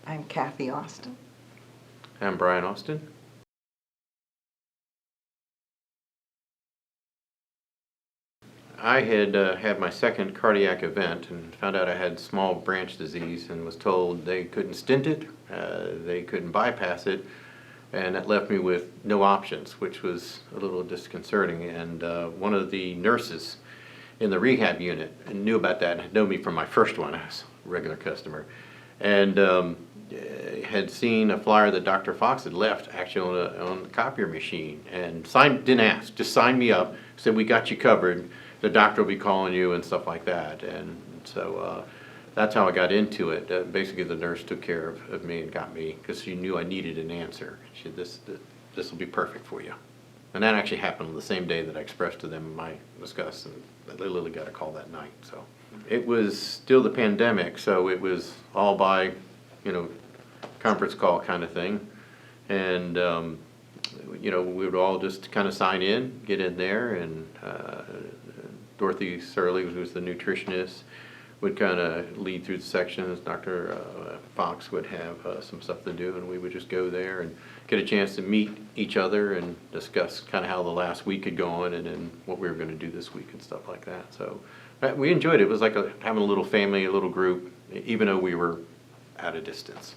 I'm Kathy Austin. I'm Bryan Austin. I had had my second cardiac event and found out I had small branch disease and was told they couldn't stent it, they couldn't bypass it, and that left me with no options, which was a little disconcerting. And one of the nurses in the rehab unit knew about that and had known me from my first one. I was a regular customer. And had seen a flyer that Dr. Fox had left actually on the copier machine and didn't ask, just signed me up, said, we got you covered, the doctor will be calling you and stuff like that. And so that's how I got into it. Basically the nurse took care of me and got me because she knew I needed an answer. She said, this will be perfect for you. And that actually happened on the same day that I expressed to them my disgust, and I literally got a call that night. So it was still the pandemic, so it was all by, conference call kind of thing. And, we would all just kind of sign in, get in there, and Dorothy Surley, who was the nutritionist, would kind of lead through the sections. Dr. Fox would have some stuff to do, and we would just go there and get a chance to meet each other and discuss kind of how the last week had gone and then what we were going to do this week and stuff like that. So we enjoyed it. It was like having a little family, a little group, even though we were at a distance.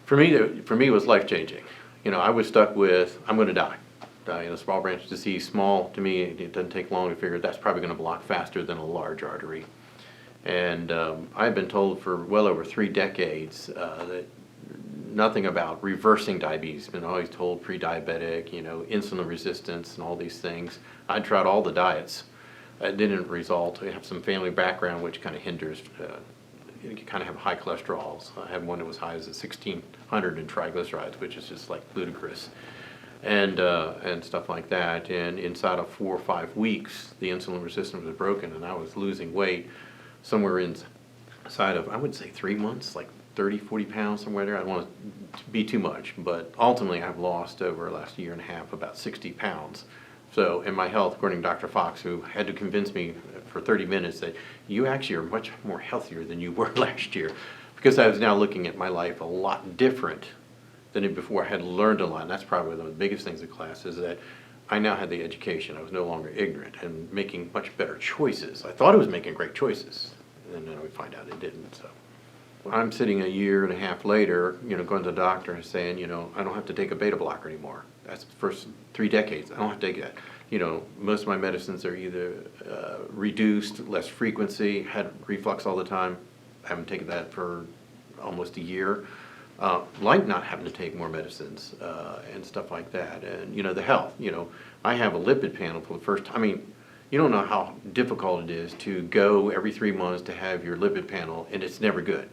For me, it was life-changing. I was stuck with, I'm going to die. Small branch disease, small to me, it doesn't take long to figure that's probably going to block faster than a large artery. And I've been told for well over 3 decades that nothing about reversing diabetes. Been always told pre-diabetic, insulin resistance and all these things. I tried all the diets. It didn't result. I have some family background which kind of hinders. You kind of have high cholesterols. I had one that was high as 1,600 in triglycerides, which is just like ludicrous. And stuff like that. And inside of 4 or 5 weeks, the insulin resistance was broken, and I was losing weight somewhere inside of, I would say 3 months, like 30, 40 pounds, somewhere there. I don't want to be too much, but ultimately I've lost over the last year and a half about 60 pounds. So in my health, according to Dr. Fox, who had to convince me for 30 minutes that you actually are much more healthier than you were last year, because I was now looking at my life a lot different than before. I had learned a lot, and that's probably one of the biggest things in class is that I now had the education. I was no longer ignorant and making much better choices. I thought I was making great choices, and then we find out it didn't. So I'm sitting a year and a half later, going to the doctor and saying, I don't have to take a beta blocker anymore. That's the first 3 decades. I don't have to take that. Most of my medicines are either reduced, less frequency, had reflux all the time. I haven't taken that for almost a year. Like not having to take more medicines and stuff like that. And, the health, I have a lipid panel for the first time. I mean, you don't know how difficult it is to go every 3 months to have your lipid panel, and it's never good.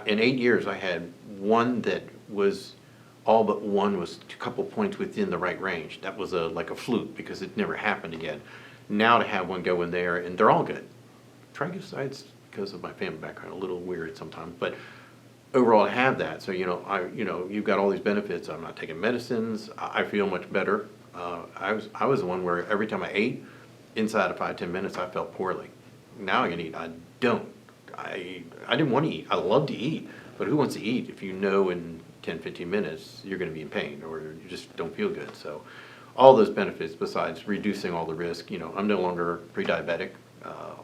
In 8 years, I had one that was, all but one was a couple points within the right range. That was like a fluke because it never happened again. Now to have one go in there, and they're all good. Triglycerides, because of my family background, a little weird sometimes, but overall I have that. So, you've got all these benefits. I'm not taking medicines. I feel much better. I was the one where every time I ate, inside of 5-10 minutes, I felt poorly. Now I can eat. I don't. I didn't want to eat. I love to eat, but who wants to eat if you know in 10-15 minutes you're going to be in pain or you just don't feel good? So all those benefits besides reducing all the risk, I'm no longer pre-diabetic,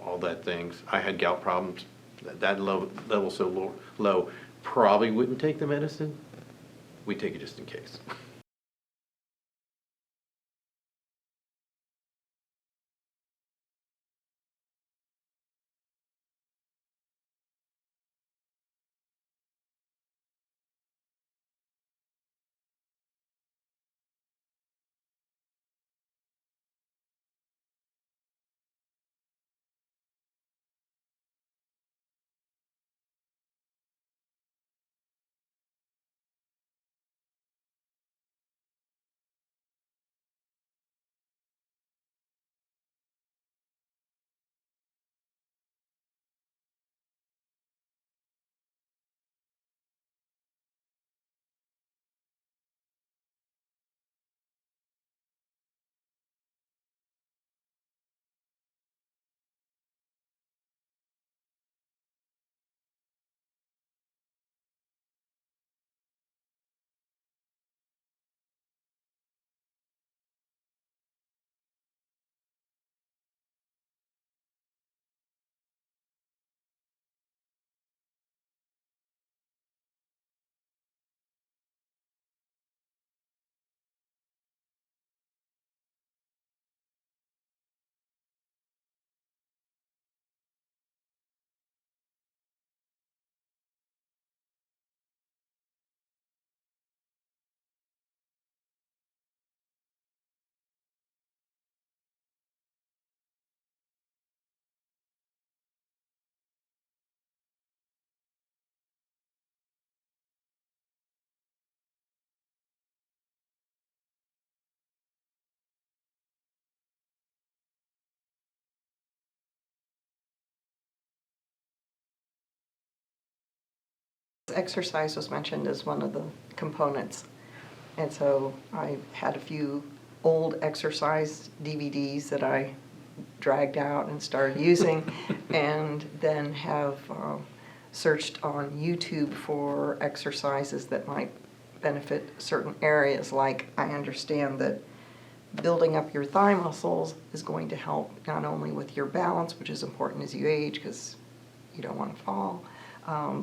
all that things. I had gout problems. That level so low, probably wouldn't take the medicine. We take it just in case. Exercise was mentioned as one of the components. And so I had a few old exercise DVDs that I dragged out and started using, and then have searched on YouTube for exercises that might benefit certain areas. Like, I understand that building up your thigh muscles is going to help not only with your balance, which is important as you age because you don't want to fall,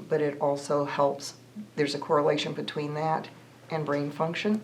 but it also helps, there's a correlation between that and brain function.